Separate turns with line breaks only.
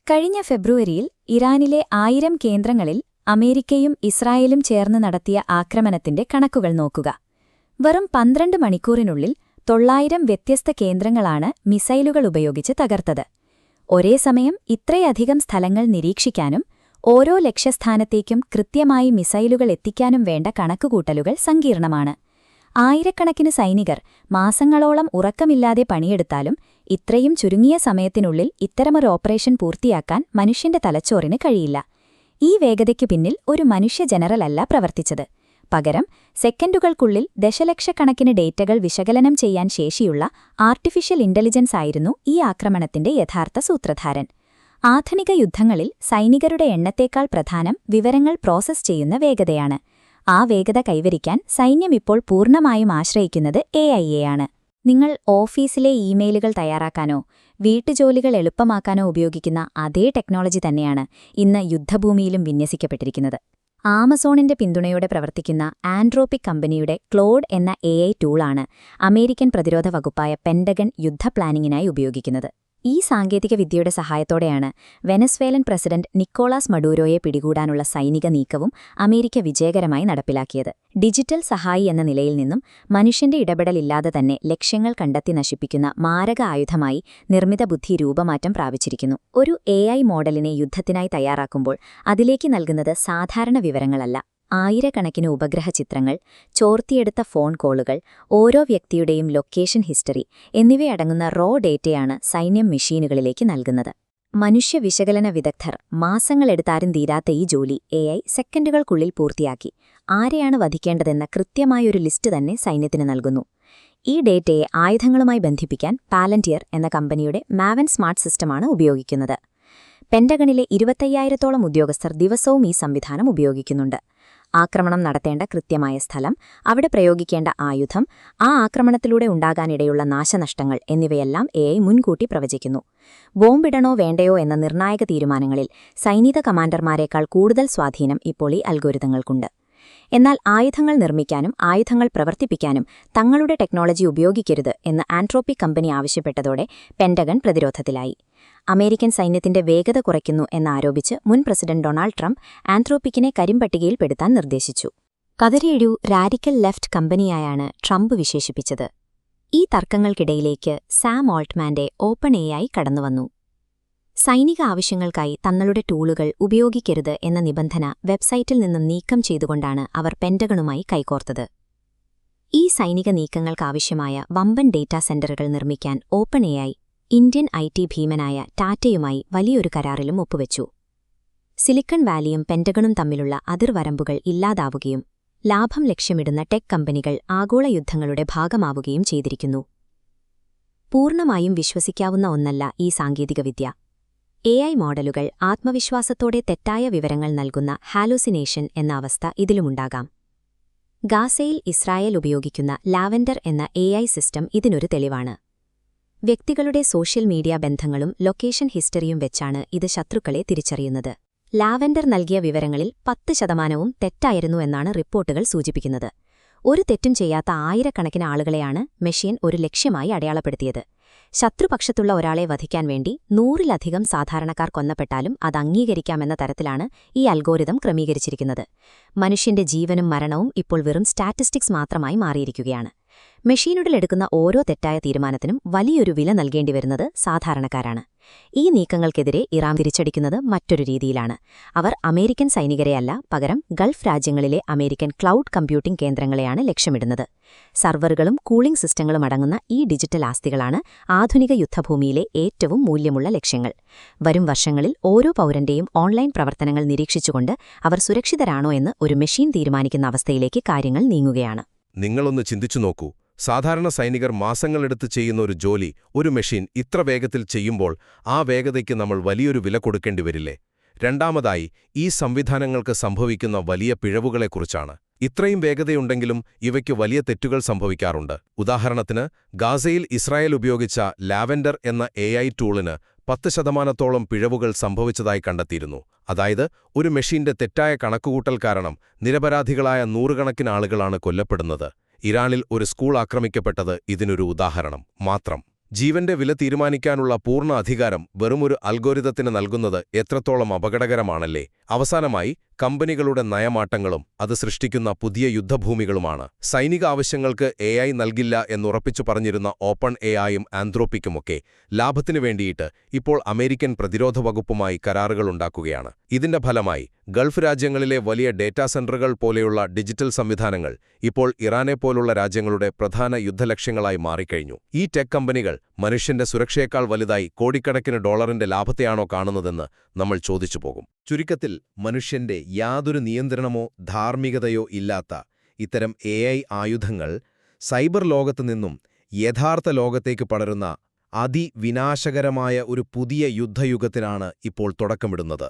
കഴിഞ്ഞ ഫെബ്രുവരിയിൽ ഇറാനിലെ 1000 കേന്ദ്രങ്ങളിൽ അമേരിക്കയും ഇസ്രായേലും ചേർന്ന് നടത്തിയ ആക്രമണത്തിന്റെ കണക്കുകൾ നോക്കുക. വെറും 12 മണിക്കൂറിനുള്ളിൽ 900 വ്യത്യസ്ത കേന്ദ്രങ്ങളാണ് മിസൈലുകൾ ഉപയോഗിച്ച് തകർത്തത്. ഒരേ സമയം ഇത്രയധികം സ്ഥലങ്ങൾ നിരീക്ഷിക്കാനും ഓരോ ലക്ഷ്യസ്ഥാനത്തേക്കും കൃത്യമായി മിസൈലുകൾ എത്തിക്കാനും വേണ്ട കണക്കുകൂട്ടലുകൾ സങ്കീർണമാണ്. ആയിരക്കണക്കിന് സൈനികർ മാസങ്ങളോളം ഉറക്കമില്ലാതെ പണിയെടുത്താലും ഇത്രയും ചുരുങ്ങിയ സമയത്തിനുള്ളിൽ ഇത്തരമൊരു ഓപ്പറേഷൻ പൂർത്തിയാക്കാൻ മനുഷ്യന്റെ തലച്ചോറിന് കഴിയില്ല. ഈ വേഗതയ്ക്കു പിന്നിൽ ഒരു മനുഷ്യ ജനറലല്ല പ്രവർത്തിച്ചത്. പകരം സെക്കൻഡുകൾക്കുള്ളിൽ ദശലക്ഷക്കണക്കിന് ഡേറ്റകൾ വിശകലനം ചെയ്യാൻ ശേഷിയുള്ള ആർട്ടിഫിഷ്യൽ ഇന്റലിജൻസ് ആയിരുന്നു ഈ ആക്രമണത്തിന്റെ യഥാർത്ഥ സൂത്രധാരൻ. ആധുനിക യുദ്ധങ്ങളിൽ സൈനികരുടെ എണ്ണത്തേക്കാൾ പ്രധാനം വിവരങ്ങൾ പ്രോസസ് ചെയ്യുന്ന വേഗതയാണ്. ആ വേഗത കൈവരിക്കാൻ സൈന്യം ഇപ്പോൾ പൂർണ്ണമായും ആശ്രയിക്കുന്നത് AI-യെയാണ്. നിങ്ങൾ ഓഫീസിലെ ഇമെയിലുകൾ തയ്യാറാക്കാനോ വീട്ടുജോലികൾ എളുപ്പമാക്കാനോ ഉപയോഗിക്കുന്ന അതേ ടെക്നോളജി തന്നെയാണ് ഇന്ന് യുദ്ധഭൂമിയിലും വിന്യസിക്കപ്പെട്ടിരിക്കുന്നത്. ആമസോണിന്റെ പിന്തുണയോടെ പ്രവർത്തിക്കുന്ന ആൻഡ്രോപിക് കമ്പനിയുടെ ക്ലോഡ് എന്ന AI ടൂളാണ് അമേരിക്കൻ പ്രതിരോധ വകുപ്പായ പെന്റഗൺ യുദ്ധ പ്ലാനിങ്ങിനായി ഉപയോഗിക്കുന്നത്. ഈ സാങ്കേതികവിദ്യയുടെ സഹായത്തോടെയാണ് വെനസ്വേലൻ പ്രസിഡന്റ് നിക്കോളാസ് മഡൂരോയെ പിടികൂടാനുള്ള സൈനിക നീക്കവും അമേരിക്ക വിജയകരമായി നടപ്പിലാക്കിയത്. ഡിജിറ്റൽ സഹായി എന്ന നിലയിൽ നിന്നും മനുഷ്യന്റെ ഇടപെടലില്ലാതെ തന്നെ ലക്ഷ്യങ്ങൾ കണ്ടെത്തി നശിപ്പിക്കുന്ന മാരക ആയുധമായി നിർമ്മിത ബുദ്ധി രൂപമാറ്റം പ്രാപിച്ചിരിക്കുന്നു. ഒരു AI മോഡലിനെ യുദ്ധത്തിനായി തയ്യാറാക്കുമ്പോൾ അതിലേക്ക് നൽകുന്നത് സാധാരണ വിവരങ്ങളല്ല. ആയിരക്കണക്കിന് ഉപഗ്രഹ ചിത്രങ്ങൾ, ചോർത്തിയെടുത്ത ഫോൺ കോളുകൾ, ഓരോ വ്യക്തിയുടെയും ലൊക്കേഷൻ ഹിസ്റ്ററി എന്നിവയടങ്ങുന്ന റോ ഡേറ്റയാണ് സൈന്യം മെഷീനുകളിലേക്ക് നൽകുന്നത്. മനുഷ്യ വിശകലന വിദഗ്ധർ മാസങ്ങളെടുത്താരും തീരാത്ത ഈ ജോലി AI സെക്കൻഡുകൾക്കുള്ളിൽ പൂർത്തിയാക്കി ആരെയാണ് വധിക്കേണ്ടതെന്ന കൃത്യമായൊരു ലിസ്റ്റ് തന്നെ സൈന്യത്തിന് നൽകുന്നു. ഈ ഡേറ്റയെ ആയുധങ്ങളുമായി ബന്ധിപ്പിക്കാൻ പാലന്റിയർ എന്ന കമ്പനിയുടെ മാവൻ സ്മാർട്ട് സിസ്റ്റമാണ് ഉപയോഗിക്കുന്നത്. പെന്റഗണിലെ 25,000-ഓളം ഉദ്യോഗസ്ഥർ ദിവസവും ഈ സംവിധാനം ഉപയോഗിക്കുന്നുണ്ട്. ആക്രമണം നടത്തേണ്ട കൃത്യമായ സ്ഥലം, അവിടെ പ്രയോഗിക്കേണ്ട ആയുധം, ആ ആക്രമണത്തിലൂടെ ഉണ്ടാകാനിടയുള്ള നാശനഷ്ടങ്ങൾ എന്നിവയെല്ലാം AI മുൻകൂട്ടി പ്രവചിക്കുന്നു. ബോംബിടണോ വേണ്ടയോ എന്ന നിർണായക തീരുമാനങ്ങളിൽ സൈനിക കമാൻഡർമാരെക്കാൾ കൂടുതൽ സ്വാധീനം ഇപ്പോൾ ഈ അൽഗോരിതങ്ങൾക്കുണ്ട്. എന്നാൽ ആയുധങ്ങൾ നിർമ്മിക്കാനും ആയുധങ്ങൾ പ്രവർത്തിപ്പിക്കാനും തങ്ങളുടെ ടെക്നോളജി ഉപയോഗിക്കരുത് എന്ന് ആൻഡ്രോപിക് കമ്പനി ആവശ്യപ്പെട്ടതോടെ പെന്റഗൺ പ്രതിരോധത്തിലായി. അമേരിക്കൻ സൈന്യത്തിന്റെ വേഗത കുറയ്ക്കുന്നു എന്നാരോപിച്ച് മുൻ പ്രസിഡന്റ് ഡൊണാൾഡ് ട്രംപ് ആൻഡ്രോപിക്കിനെ കരിമ്പട്ടികയിൽപ്പെടുത്താൻ നിർദ്ദേശിച്ചു. കതറിയൊരു റാഡിക്കൽ ലെഫ്റ്റ് കമ്പനിയായാണ് ട്രംപ് വിശേഷിപ്പിച്ചത്. ഈ തർക്കങ്ങൾക്കിടയിലേക്ക് സാം ഓൾട്ട്മാന്റെ OpenAI കടന്നുവന്നു. സൈനിക ആവശ്യങ്ങൾക്കായി തങ്ങളുടെ ടൂളുകൾ ഉപയോഗിക്കരുത് എന്ന നിബന്ധന വെബ്സൈറ്റിൽ നിന്നും നീക്കം ചെയ്തുകൊണ്ടാണ് അവർ പെന്റഗണുമായി കൈകോർത്തത്. ഈ സൈനിക നീക്കങ്ങൾക്കാവശ്യമായ വമ്പൻ ഡേറ്റാ സെന്ററുകൾ നിർമ്മിക്കാൻ OpenAI ഇന്ത്യൻ IT ഭീമനായ ടാറ്റയുമായി വലിയൊരു കരാറിലും ഒപ്പുവെച്ചു. സിലിക്കൺ വാലിയും പെന്റഗണും തമ്മിലുള്ള അതിർവരമ്പുകൾ ഇല്ലാതാവുകയും ലാഭം ലക്ഷ്യമിടുന്ന ടെക് കമ്പനികൾ ആഗോള യുദ്ധങ്ങളുടെ ഭാഗമാവുകയും ചെയ്തിരിക്കുന്നു. പൂർണ്ണമായും വിശ്വസിക്കാവുന്ന ഒന്നല്ല ഈ സാങ്കേതികവിദ്യ. AI മോഡലുകൾ ആത്മവിശ്വാസത്തോടെ തെറ്റായ വിവരങ്ങൾ നൽകുന്ന ഹാലൂസിനേഷൻ എന്ന അവസ്ഥ ഇതിലുമുണ്ടാകാം. ഗാസയിൽ ഇസ്രായേൽ ഉപയോഗിക്കുന്ന ലാവെൻഡർ എന്ന AI സിസ്റ്റം ഇതിനൊരു തെളിവാണ്. വ്യക്തികളുടെ സോഷ്യൽ മീഡിയ ബന്ധങ്ങളും ലൊക്കേഷൻ ഹിസ്റ്ററിയും വെച്ചാണ് ഇത് ശത്രുക്കളെ തിരിച്ചറിയുന്നത്. ലാവെൻഡർ നൽകിയ വിവരങ്ങളിൽ 10% തെറ്റായിരുന്നു എന്നാണ് റിപ്പോർട്ടുകൾ സൂചിപ്പിക്കുന്നത്. ഒരു തെറ്റും ചെയ്യാത്ത ആയിരക്കണക്കിന് ആളുകളെയാണ് മെഷീൻ ഒരു ലക്ഷ്യമായി അടയാളപ്പെടുത്തിയത്. ശത്രുപക്ഷത്തുള്ള ഒരാളെ വധിക്കാൻ വേണ്ടി 100-ലധികം സാധാരണക്കാർ കൊന്നപ്പെട്ടാലും അത് അംഗീകരിക്കാമെന്ന തരത്തിലാണ് ഈ അൽഗോരിതം ക്രമീകരിച്ചിരിക്കുന്നത്. മനുഷ്യന്റെ ജീവനും മരണവും ഇപ്പോൾ വെറും സ്റ്റാറ്റിസ്റ്റിക്സ് മാത്രമായി മാറിയിരിക്കുകയാണ്. മെഷീനുകളിലെടുക്കുന്ന ഓരോ തെറ്റായ തീരുമാനത്തിനും വലിയൊരു വില നൽകേണ്ടിവരുന്നത് സാധാരണക്കാരാണ്. ഈ നീക്കങ്ങൾക്കെതിരെ ഇറാൻ തിരിച്ചടിക്കുന്നത് മറ്റൊരു രീതിയിലാണ്. അവർ അമേരിക്കൻ സൈനികരെയല്ല, പകരം ഗൾഫ് രാജ്യങ്ങളിലെ അമേരിക്കൻ ക്ലൗഡ് കമ്പ്യൂട്ടിംഗ് കേന്ദ്രങ്ങളെയാണ് ലക്ഷ്യമിടുന്നത്. സർവറുകളും കൂളിംഗ് സിസ്റ്റങ്ങളും അടങ്ങുന്ന ഈ ഡിജിറ്റൽ ആസ്തികളാണ് ആധുനിക യുദ്ധഭൂമിയിലെ ഏറ്റവും മൂല്യമുള്ള ലക്ഷ്യങ്ങൾ. വരും വർഷങ്ങളിൽ ഓരോ പൗരന്റെയും ഓൺലൈൻ പ്രവർത്തനങ്ങൾ നിരീക്ഷിച്ചുകൊണ്ട് അവർ സുരക്ഷിതരാണോ എന്ന് ഒരു മെഷീൻ തീരുമാനിക്കുന്ന അവസ്ഥയിലേക്ക് കാര്യങ്ങൾ നീങ്ങുകയാണ്.
നിങ്ങളൊന്ന് ചിന്തിച്ചു നോക്കൂ. സാധാരണ സൈനികർ മാസങ്ങളെടുത്ത് ചെയ്യുന്ന ഒരു ജോലി ഒരു മെഷീൻ ഇത്ര വേഗത്തിൽ ചെയ്യുമ്പോൾ ആ വേഗതയ്ക്ക് നമ്മൾ വലിയൊരു വില കൊടുക്കേണ്ടി വരില്ലേ? രണ്ടാമതായി, ഈ സംവിധാനങ്ങൾക്ക് സംഭവിക്കുന്ന വലിയ പിഴവുകളെക്കുറിച്ചാണ്. ഇത്രയും വേഗതയുണ്ടെങ്കിലും ഇവയ്ക്ക് വലിയ തെറ്റുകൾ സംഭവിക്കാറുണ്ട്. ഉദാഹരണത്തിന്, ഗാസയിൽ ഇസ്രായേൽ ഉപയോഗിച്ച ലാവെൻഡർ എന്ന AI ടൂളിന് 10%-ഓളം പിഴവുകൾ സംഭവിച്ചതായി കണ്ടെത്തിയിരുന്നു. അതായത് ഒരു മെഷീന്റെ തെറ്റായ കണക്കുകൂട്ടൽ കാരണം നിരപരാധികളായ നൂറുകണക്കിന് ആളുകളാണ് കൊല്ലപ്പെടുന്നത്. ഇറാനിൽ ഒരു സ്കൂൾ ആക്രമിക്കപ്പെട്ടത് ഇതിനൊരു ഉദാഹരണം മാത്രം. ജീവന്റെ വില തീരുമാനിക്കാനുള്ള പൂർണ്ണ അധികാരം വെറുമൊരു അൽഗോരിതത്തിന് നൽകുന്നത് എത്രത്തോളം അപകടകരമാണല്ലേ. അവസാനമായി കമ്പനികളുടെ നയമാറ്റങ്ങളും അത് സൃഷ്ടിക്കുന്ന പുതിയ യുദ്ധഭൂമികളുമാണ്. സൈനിക ആവശ്യങ്ങൾക്ക് AI നൽകില്ല എന്നുറപ്പിച്ചു പറഞ്ഞിരുന്ന ഓപ്പൺ AIയും ആന്ത്രോപ്പിക്കുമൊക്കെ ലാഭത്തിനു വേണ്ടിയിട്ട് ഇപ്പോൾ അമേരിക്കൻ പ്രതിരോധ വകുപ്പുമായി കരാറുകളുണ്ടാക്കുകയാണ്. ഇതിന്റെ ഫലമായി ഗൾഫ് രാജ്യങ്ങളിലെ വലിയ ഡേറ്റാ സെന്ററുകൾ പോലെയുള്ള ഡിജിറ്റൽ സംവിധാനങ്ങൾ ഇപ്പോൾ ഇറാനെപ്പോലുള്ള രാജ്യങ്ങളുടെ പ്രധാന യുദ്ധലക്ഷ്യങ്ങളായി മാറിക്കഴിഞ്ഞു. ഈ ടെക് കമ്പനികൾ മനുഷ്യന്റെ സുരക്ഷയേക്കാൾ വലുതായി കോടിക്കണക്കിന് ഡോളറിന്റെ ലാഭത്തെയാണോ കാണുന്നതെന്ന് നമ്മൾ ചോദിച്ചു പോകും. ചുരുക്കത്തിൽ, മനുഷ്യന്റെ യാതൊരു നിയന്ത്രണമോ ധാർമ്മികതയോ ഇല്ലാത്ത ഇത്തരം AI ആയുധങ്ങൾ സൈബർ ലോകത്തുനിന്നും യഥാർത്ഥ ലോകത്തേക്ക് പടരുന്ന അതിവിനാശകരമായ ഒരു പുതിയ യുദ്ധയുഗത്തിനാണ് ഇപ്പോൾ തുടക്കമിടുന്നത്.